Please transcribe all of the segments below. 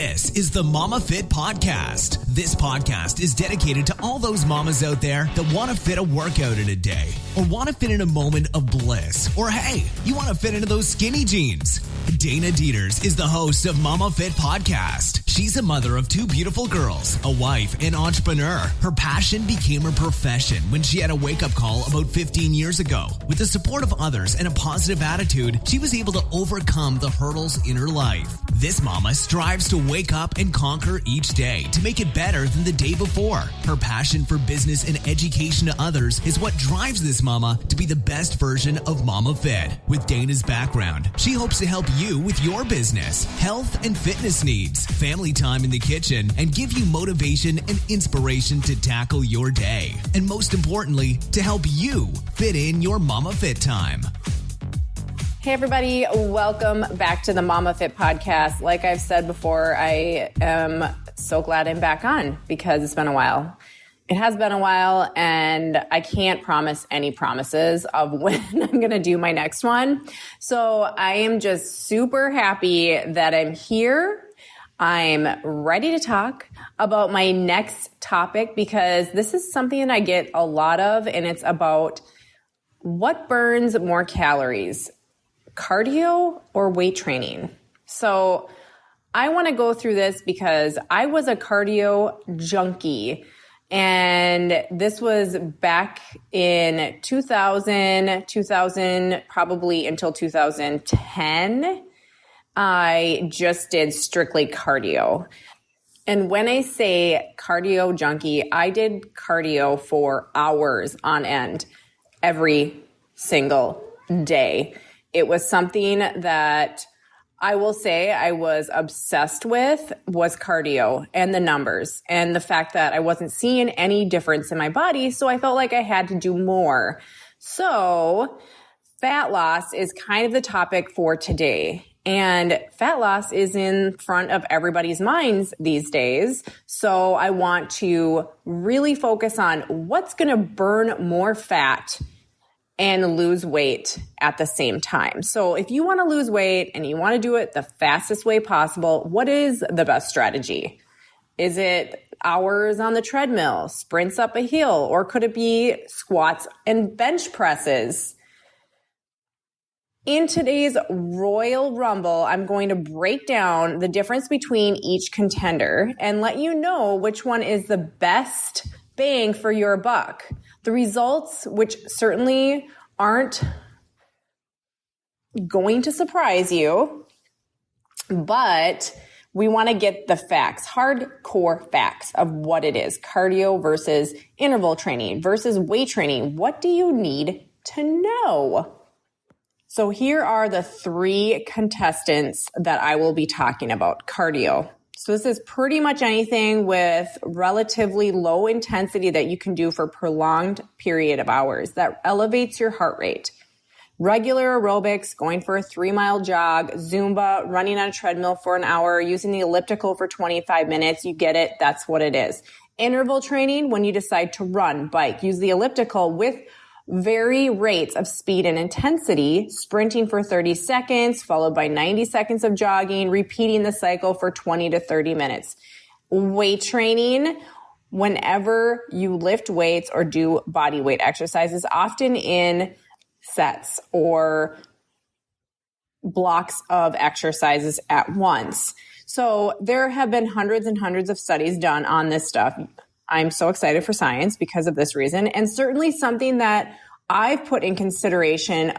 This is the Momma Fit Podcast. This podcast is dedicated to all those mamas out there that want to fit a workout in a day, or want to fit in a moment of bliss, or hey, you want to fit into those skinny jeans. Dana Dieters is the host of Momma Fit Podcast. She's a mother of two beautiful girls, a wife, and entrepreneur. Her passion became her profession when she had a wake-up call about 15 years ago. With the support of others and a positive attitude, she was able to overcome the hurdles in her life. This mama strives to wake up and conquer each day to make it better than the day before. Her passion for business and education to others is what drives this mama to be the best version of Momma Fit. With Dana's background, she hopes to help you with your business, health and fitness needs, family time in the kitchen, and give you motivation and inspiration to tackle your day. And most importantly, to help you fit in your Momma Fit time. Hey everybody, welcome back to the Momma Fit Podcast. Like I've said before, I am so glad I'm back on because it's been a while. It has been a while, and I can't promise any promises of when I'm going to do my next one. So I am just super happy that I'm here. I'm ready to talk about my next topic because this is something that I get a lot of, and it's about what burns more calories, cardio or weight training. So I want to go through this because I was a cardio junkie. And this was back in 2000, probably until 2010. I just did strictly cardio. And when I say cardio junkie, I did cardio for hours on end every single day. It was something that I will say I was obsessed with was cardio and the numbers and the fact that I wasn't seeing any difference in my body. So I felt like I had to do more. So fat loss is kind of the topic for today. And fat loss is in front of everybody's minds these days. So I want to really focus on what's going to burn more fat and lose weight at the same time. So if you want to lose weight and you want to do it the fastest way possible, what is the best strategy? Is it hours on the treadmill, sprints up a hill, or could it be squats and bench presses? In today's Royal Rumble, I'm going to break down the difference between each contender and let you know which one is the best bang for your buck. The results, which certainly aren't going to surprise you, but we want to get the facts, hardcore facts of what it is. Cardio versus interval training versus weight training. What do you need to know? So here are the three contestants that I will be talking about. Cardio. So this is pretty much anything with relatively low intensity that you can do for a prolonged period of hours that elevates your heart rate. Regular aerobics, going for a 3-mile jog, Zumba, running on a treadmill for an hour, using the elliptical for 25 minutes. You get it. That's what it is. Interval training, when you decide to run, bike, use the elliptical with vary rates of speed and intensity, sprinting for 30 seconds, followed by 90 seconds of jogging, repeating the cycle for 20 to 30 minutes. Weight training, whenever you lift weights or do body weight exercises, often in sets or blocks of exercises at once. So there have been hundreds and hundreds of studies done on this stuff. I'm so excited for science because of this reason, and certainly something that I've put in consideration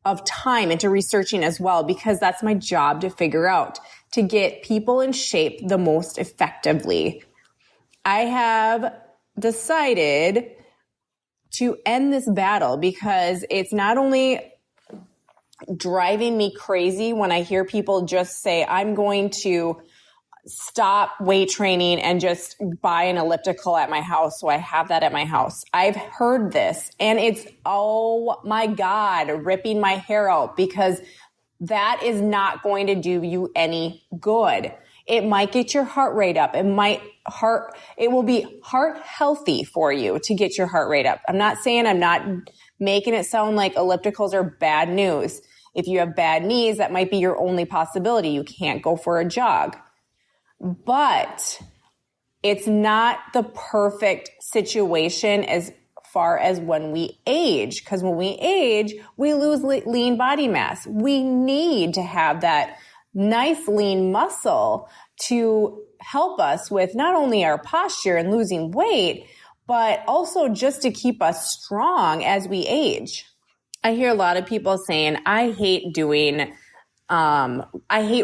of time into researching as well, because that's my job to figure out, to get people in shape the most effectively. I have decided to end this battle because it's not only driving me crazy when I hear people just say, I'm going to stop weight training and just buy an elliptical at my house. So I have that at my house. I've heard this and it's, oh my God, ripping my hair out because that is not going to do you any good. It might get your heart rate up. It will be heart healthy for you to get your heart rate up. I'm not making it sound like ellipticals are bad news. If you have bad knees, that might be your only possibility. You can't go for a jog. but it's not the perfect situation as far as when we age, because when we age, we lose lean body mass. We need to have that nice lean muscle to help us with not only our posture and losing weight, but also just to keep us strong as we age. I hear a lot of people saying, I hate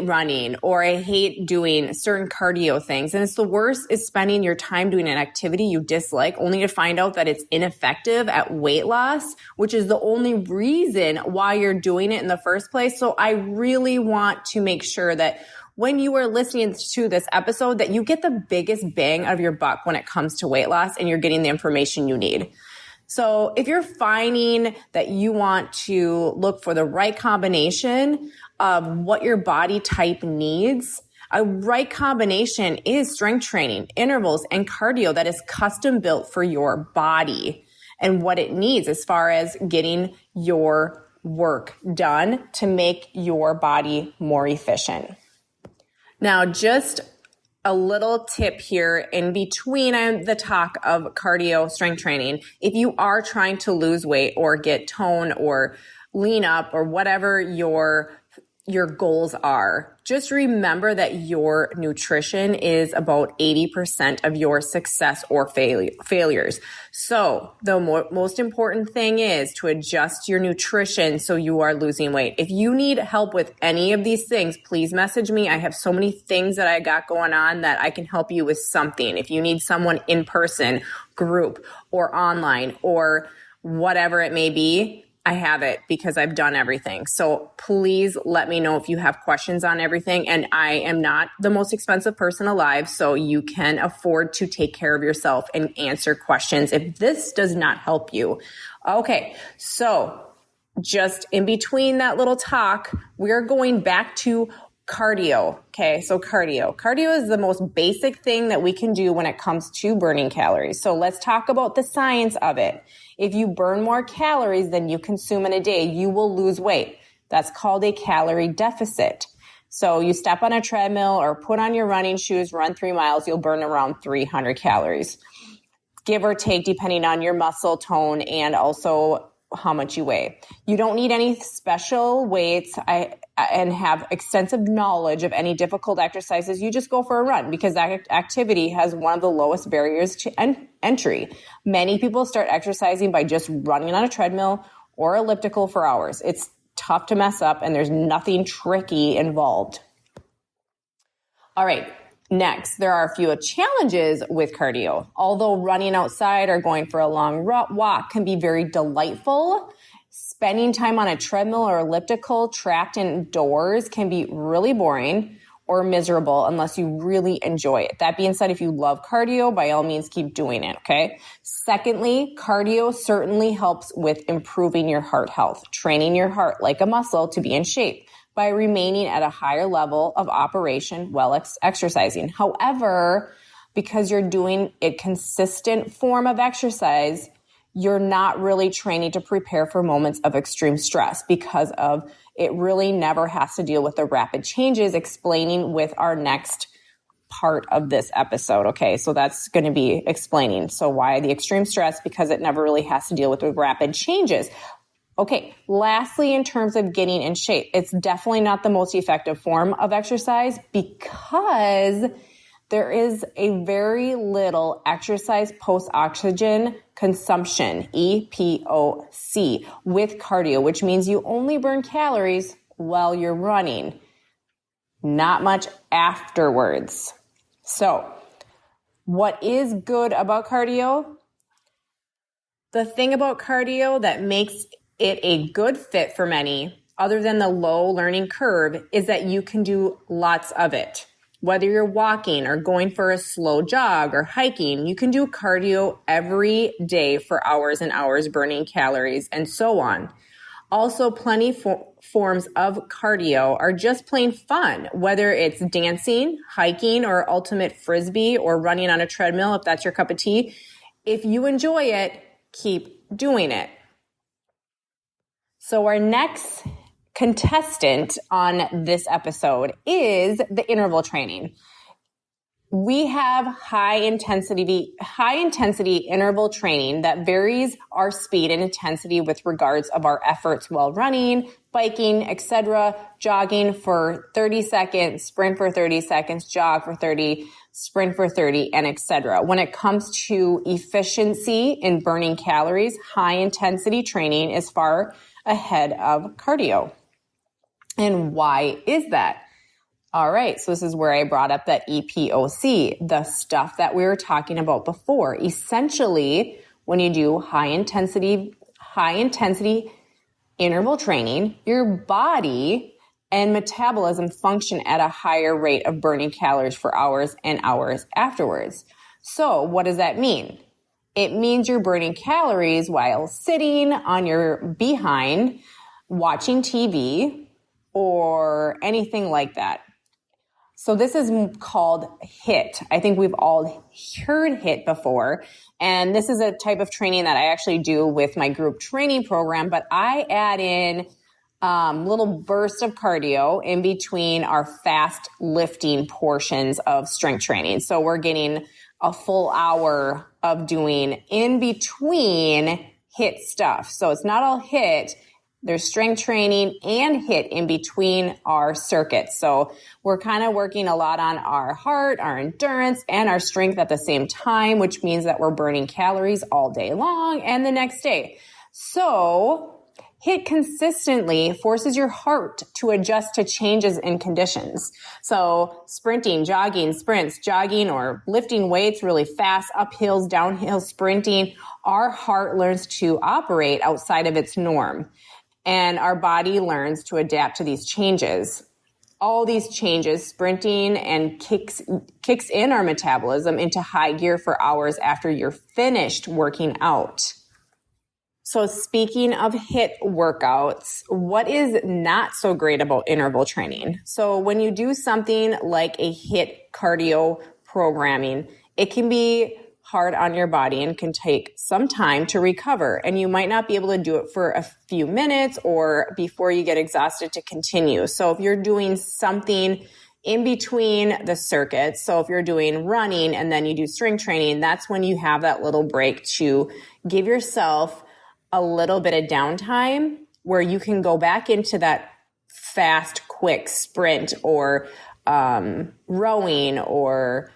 running, or I hate doing certain cardio things. And it's the worst is spending your time doing an activity you dislike only to find out that it's ineffective at weight loss, which is the only reason why you're doing it in the first place. So I really want to make sure that when you are listening to this episode, that you get the biggest bang out of your buck when it comes to weight loss and you're getting the information you need. So if you're finding that you want to look for the right combination of what your body type needs, a right combination is strength training, intervals, and cardio that is custom built for your body and what it needs as far as getting your work done to make your body more efficient. Now, just a little tip here in between the talk of cardio strength training. If you are trying to lose weight or get tone or lean up or whatever your goals are, just remember that your nutrition is about 80% of your success or failures. So the most important thing is to adjust your nutrition so you are losing weight. If you need help with any of these things, please message me. I have so many things that I got going on that I can help you with something. If you need someone in person, group, or online, or whatever it may be, I have it because I've done everything. So please let me know if you have questions on everything. And I am not the most expensive person alive, so you can afford to take care of yourself and answer questions if this does not help you. Okay, so just in between that little talk, we're going back to cardio. Okay, so cardio. Cardio is the most basic thing that we can do when it comes to burning calories. So let's talk about the science of it. If you burn more calories than you consume in a day, you will lose weight. That's called a calorie deficit. So you step on a treadmill or put on your running shoes, run 3 miles, you'll burn around 300 calories, give or take, depending on your muscle tone and also how much you weigh. You don't need any special weights and have extensive knowledge of any difficult exercises. You just go for a run because that activity has one of the lowest barriers to entry. Many people start exercising by just running on a treadmill or elliptical for hours. It's tough to mess up and there's nothing tricky involved. All right. Next, there are a few challenges with cardio. Although running outside or going for a long walk can be very delightful, spending time on a treadmill or elliptical trapped indoors can be really boring or miserable unless you really enjoy it. That being said, if you love cardio, by all means, keep doing it, okay? Secondly, cardio certainly helps with improving your heart health, training your heart like a muscle to be in shape by remaining at a higher level of operation while exercising. However, because you're doing a consistent form of exercise, you're not really training to prepare for moments of extreme stress because of it really never has to deal with the rapid changes, explaining with our next part of this episode. Okay, so that's going to be explaining. So why the extreme stress? Because it never really has to deal with the rapid changes. Okay, lastly, in terms of getting in shape, it's definitely not the most effective form of exercise because there is a very little exercise post-oxygen consumption, EPOC, with cardio, which means you only burn calories while you're running, not much afterwards. So, what is good about cardio? The thing about cardio that makes it a good fit for many, other than the low learning curve, is that you can do lots of it. Whether you're walking or going for a slow jog or hiking, you can do cardio every day for hours and hours, burning calories and so on. Also, plenty forms of cardio are just plain fun, whether it's dancing, hiking, or ultimate frisbee, or running on a treadmill, if that's your cup of tea. If you enjoy it, keep doing it. So our next contestant on this episode is the interval training. We have high intensity interval training that varies our speed and intensity with regards of our efforts while running, biking, etc., jogging for 30 seconds, sprint for 30 seconds, jog for 30, sprint for 30, and etc. When it comes to efficiency in burning calories, high intensity training is far ahead of cardio. And why is that? All right, so this is where I brought up that EPOC, the stuff that we were talking about before. Essentially, when you do high intensity interval training, your body and metabolism function at a higher rate of burning calories for hours and hours afterwards. So what does that mean? It means you're burning calories while sitting on your behind, watching TV, or anything like that. So this is called HIIT. I think we've all heard HIIT before. And this is a type of training that I actually do with my group training program, but I add in little bursts of cardio in between our fast lifting portions of strength training. So we're getting a full hour of doing in between HIIT stuff. So it's not all HIIT. There's strength training and HIIT in between our circuits. So we're kind of working a lot on our heart, our endurance, and our strength at the same time, which means that we're burning calories all day long and the next day. So HIIT consistently forces your heart to adjust to changes in conditions. So sprinting, jogging, sprints, jogging, or lifting weights really fast, uphills, downhill, sprinting, our heart learns to operate outside of its norm. And our body learns to adapt to these changes. All these changes, sprinting and kicks in our metabolism into high gear for hours after you're finished working out. So speaking of HIIT workouts, what is not so great about interval training? So when you do something like a HIIT cardio programming, it can be hard on your body and can take some time to recover. And you might not be able to do it for a few minutes or before you get exhausted to continue. So if you're doing something in between the circuits, so if you're doing running and then you do strength training, that's when you have that little break to give yourself a little bit of downtime where you can go back into that fast, quick sprint or rowing or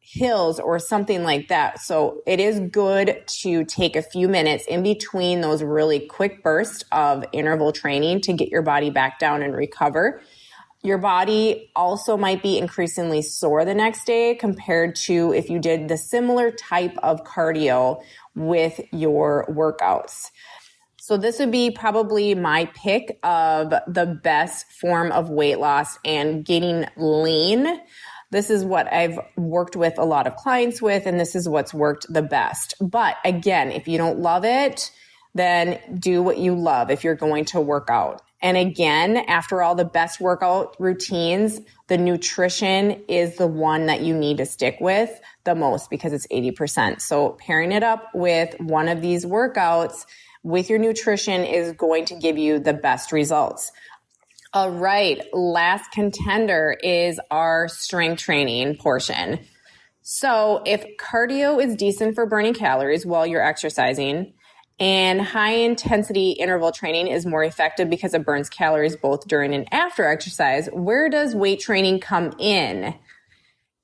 hills or something like that. So it is good to take a few minutes in between those really quick bursts of interval training to get your body back down and recover. Your body also might be increasingly sore the next day compared to if you did the similar type of cardio with your workouts. So this would be probably my pick of the best form of weight loss and getting lean. This is what I've worked with a lot of clients with, and this is what's worked the best. But again, if you don't love it, then do what you love if you're going to work out. And again, after all the best workout routines, the nutrition is the one that you need to stick with the most because it's 80%. So pairing it up with one of these workouts with your nutrition is going to give you the best results. All right, last contender is our strength training portion. So if cardio is decent for burning calories while you're exercising, and high intensity interval training is more effective because it burns calories both during and after exercise, where does weight training come in?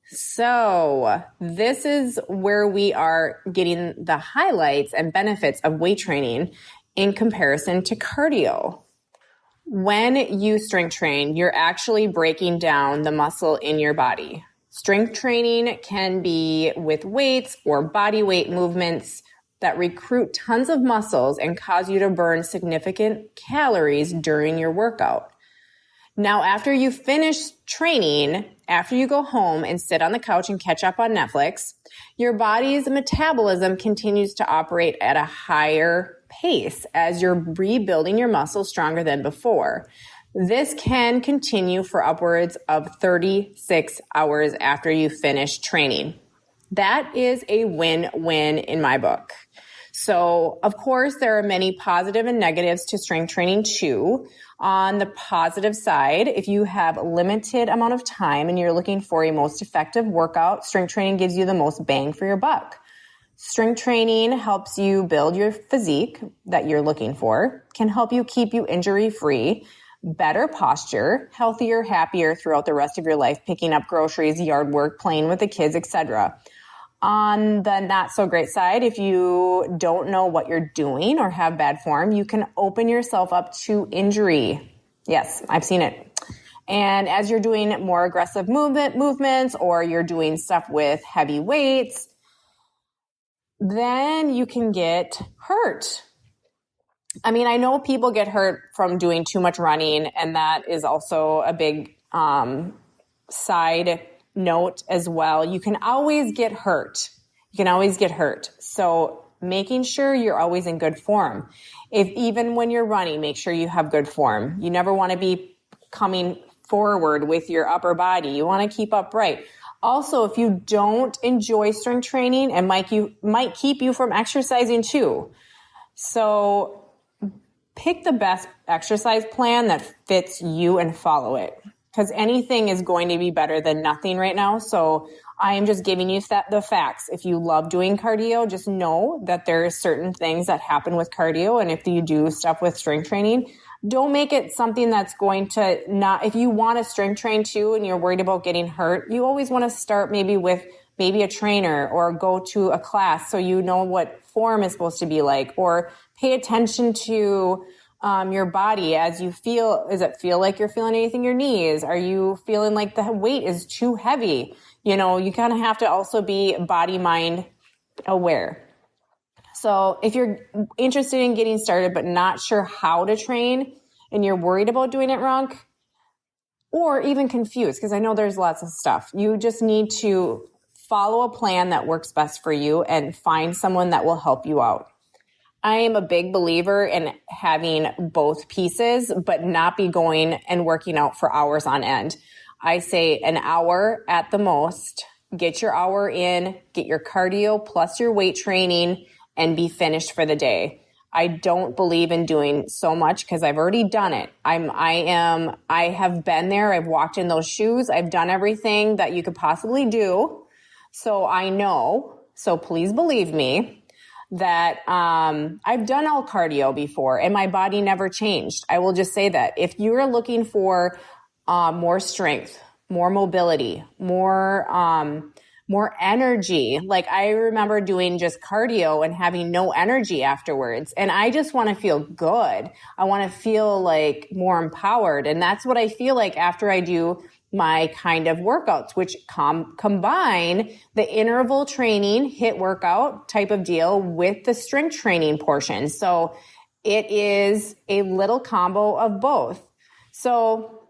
So this is where we are getting the highlights and benefits of weight training in comparison to cardio. When you strength train, you're actually breaking down the muscle in your body. Strength training can be with weights or body weight movements that recruit tons of muscles and cause you to burn significant calories during your workout. Now, after you finish training, after you go home and sit on the couch and catch up on Netflix, your body's metabolism continues to operate at a higher pace as you're rebuilding your muscles stronger than before. This can continue for upwards of 36 hours after you finish training. That is a win-win in my book. So, of course, there are many positive and negatives to strength training too. On the positive side, if you have limited amount of time and you're looking for a most effective workout, strength training gives you the most bang for your buck. Strength training helps you build your physique that you're looking for, can help you keep you injury-free, better posture, healthier, happier throughout the rest of your life, picking up groceries, yard work, playing with the kids, etc. On the not so great side, if you don't know what you're doing or have bad form, you can open yourself up to injury. Yes, I've seen it. And as you're doing more aggressive movements or you're doing stuff with heavy weights, then you can get hurt. I mean, I know people get hurt from doing too much running, and that is also a big side note as well. You can always get hurt. So making sure you're always in good form. If even when you're running, make sure you have good form. You never want to be coming forward with your upper body. You want to keep upright. Also, if you don't enjoy strength training, it might keep you from exercising too. So pick the best exercise plan that fits you and follow it, because anything is going to be better than nothing right now. So I am just giving you the facts. If you love doing cardio, just know that there are certain things that happen with cardio. And if you do stuff with strength training, don't make it something that's going to not, if you want to strength train too and you're worried about getting hurt, you always want to start maybe with a trainer or go to a class so you know what form is supposed to be like, or pay attention to your body as you feel. Does it feel like you're feeling anything in your knees? Are you feeling like the weight is too heavy? You kind of have to also be body mind aware. So if you're interested in getting started but not sure how to train and you're worried about doing it wrong or even confused, because I know there's lots of stuff, you just need to follow a plan that works best for you and find someone that will help you out. I am a big believer in having both pieces, but not be going and working out for hours on end. I say an hour at the most. Get your hour in, get your cardio plus your weight training, and be finished for the day. I don't believe in doing so much because I've already done it. I have been there. I've walked in those shoes. I've done everything that you could possibly do. So I know, so please believe me, that I've done all cardio before and my body never changed. I will just say that. If you're looking for more strength, more mobility, more energy, like I remember doing just cardio and having no energy afterwards, and I just want to feel good. I want to feel like more empowered, and that's what I feel like after I do my kind of workouts, which combine the interval training, HIIT workout type of deal with the strength training portion. So it is a little combo of both. So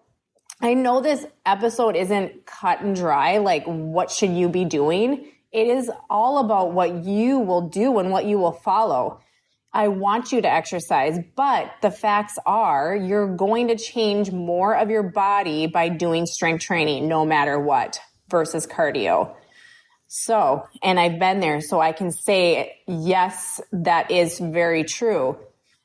I know this episode isn't cut and dry, like what should you be doing? It is all about what you will do and what you will follow. I want you to exercise, but the facts are you're going to change more of your body by doing strength training no matter what versus cardio. So, and I've been there, so I can say, yes, that is very true.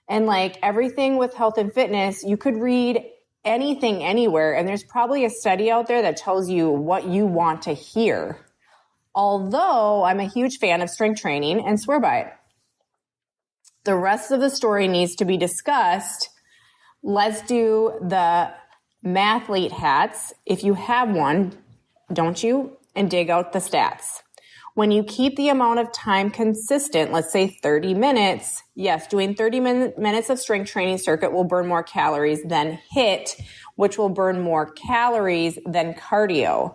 And like everything with health and fitness, you could read anything anywhere, and there's probably a study out there that tells you what you want to hear. Although I'm a huge fan of strength training and swear by it. The rest of the story needs to be discussed. Let's do the Mathlete hats. If you have one, don't you? And dig out the stats. When you keep the amount of time consistent, let's say 30 minutes, yes, doing 30 minutes of strength training circuit will burn more calories than HIIT, which will burn more calories than cardio.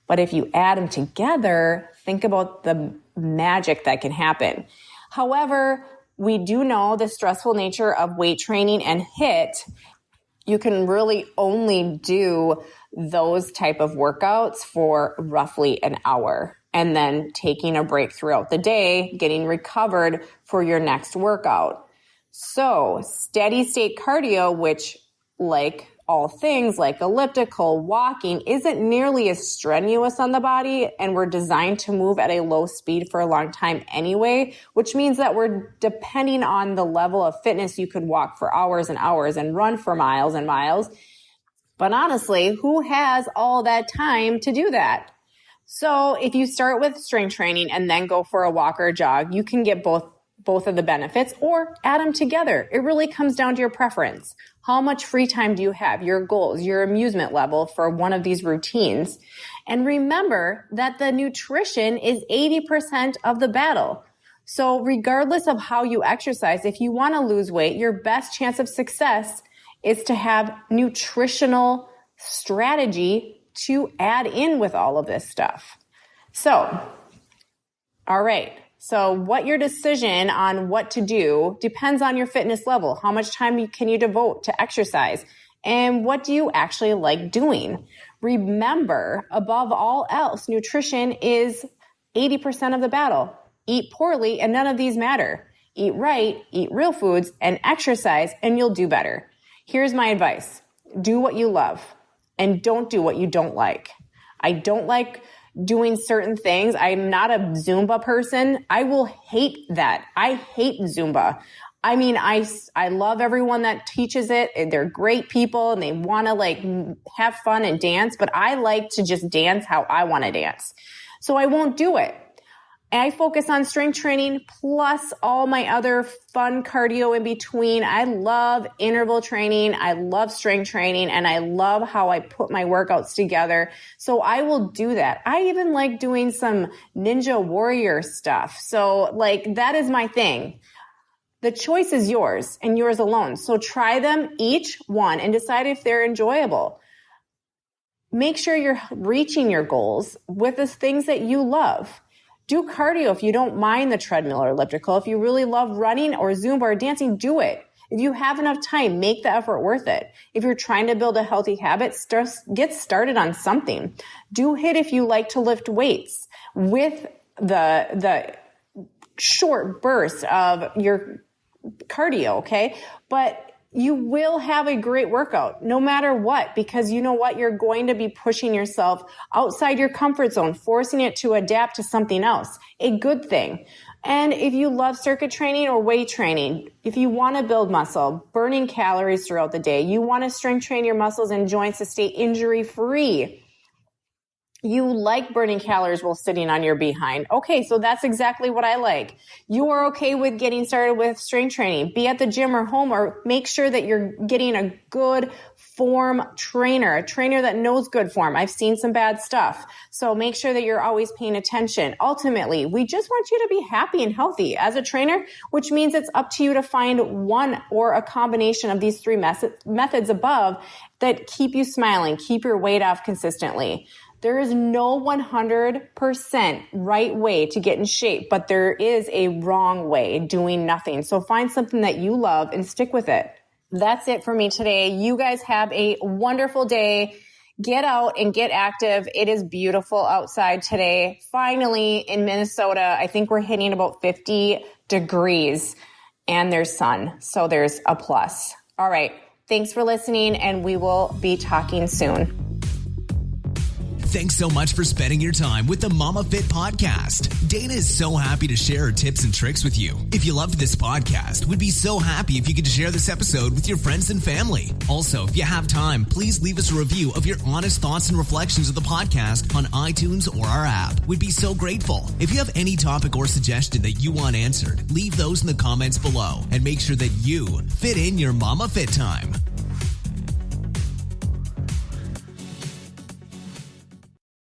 But if you add them together, think about the magic that can happen. However, we do know the stressful nature of weight training and HIIT. You can really only do those type of workouts for roughly an hour and then taking a break throughout the day, getting recovered for your next workout. So steady state cardio, which like all things like elliptical, walking isn't nearly as strenuous on the body, and we're designed to move at a low speed for a long time anyway, which means that we're depending on the level of fitness. You could walk for hours and hours and run for miles and miles. But honestly, who has all that time to do that? So if you start with strength training and then go for a walk or a jog, you can get both of the benefits or add them together. It really comes down to your preference. How much free time do you have? Your goals, your amusement level for one of these routines. And remember that the nutrition is 80% of the battle. So regardless of how you exercise, if you want to lose weight, your best chance of success is to have nutritional strategy to add in with all of this stuff. So, all right. So what your decision on what to do depends on your fitness level. How much time can you devote to exercise? And what do you actually like doing? Remember, above all else, nutrition is 80% of the battle. Eat poorly and none of these matter. Eat right, eat real foods, and exercise, and you'll do better. Here's my advice. Do what you love and don't do what you don't like. I don't like doing certain things. I'm not a Zumba person. I will hate that. I hate Zumba. I mean, I love everyone that teaches it. They're great people and they want to like have fun and dance, but I like to just dance how I want to dance. So I won't do it. I focus on strength training plus all my other fun cardio in between. I love interval training. I love strength training, and I love how I put my workouts together. So I will do that. I even like doing some Ninja Warrior stuff. So like that is my thing. The choice is yours and yours alone. So try them each one and decide if they're enjoyable. Make sure you're reaching your goals with the things that you love. Do cardio if you don't mind the treadmill or elliptical. If you really love running or Zumba or dancing, do it. If you have enough time, make the effort worth it. If you're trying to build a healthy habit, get started on something. Do HIIT if you like to lift weights with the short burst of your cardio, okay? But you will have a great workout no matter what, because you know what? You're going to be pushing yourself outside your comfort zone, forcing it to adapt to something else, a good thing. And if you love circuit training or weight training, if you want to build muscle, burning calories throughout the day, you want to strength train your muscles and joints to stay injury free. You like burning calories while sitting on your behind. Okay, so that's exactly what I like. You are okay with getting started with strength training. Be at the gym or home, or make sure that you're getting a good form trainer, a trainer that knows good form. I've seen some bad stuff. So make sure that you're always paying attention. Ultimately, we just want you to be happy and healthy as a trainer, which means it's up to you to find one or a combination of these three methods above that keep you smiling, keep your weight off consistently. There is no 100% right way to get in shape, but there is a wrong way, doing nothing. So find something that you love and stick with it. That's it for me today. You guys have a wonderful day. Get out and get active. It is beautiful outside today. Finally, in Minnesota, I think we're hitting about 50 degrees and there's sun. So there's a plus. All right. Thanks for listening, and we will be talking soon. Thanks so much for spending your time with the Momma Fit podcast. Dana is so happy to share her tips and tricks with you. If you loved this podcast, we'd be so happy if you could share this episode with your friends and family. Also, if you have time, please leave us a review of your honest thoughts and reflections of the podcast on iTunes or our app. We'd be so grateful. If you have any topic or suggestion that you want answered, leave those in the comments below and make sure that you fit in your Momma Fit time.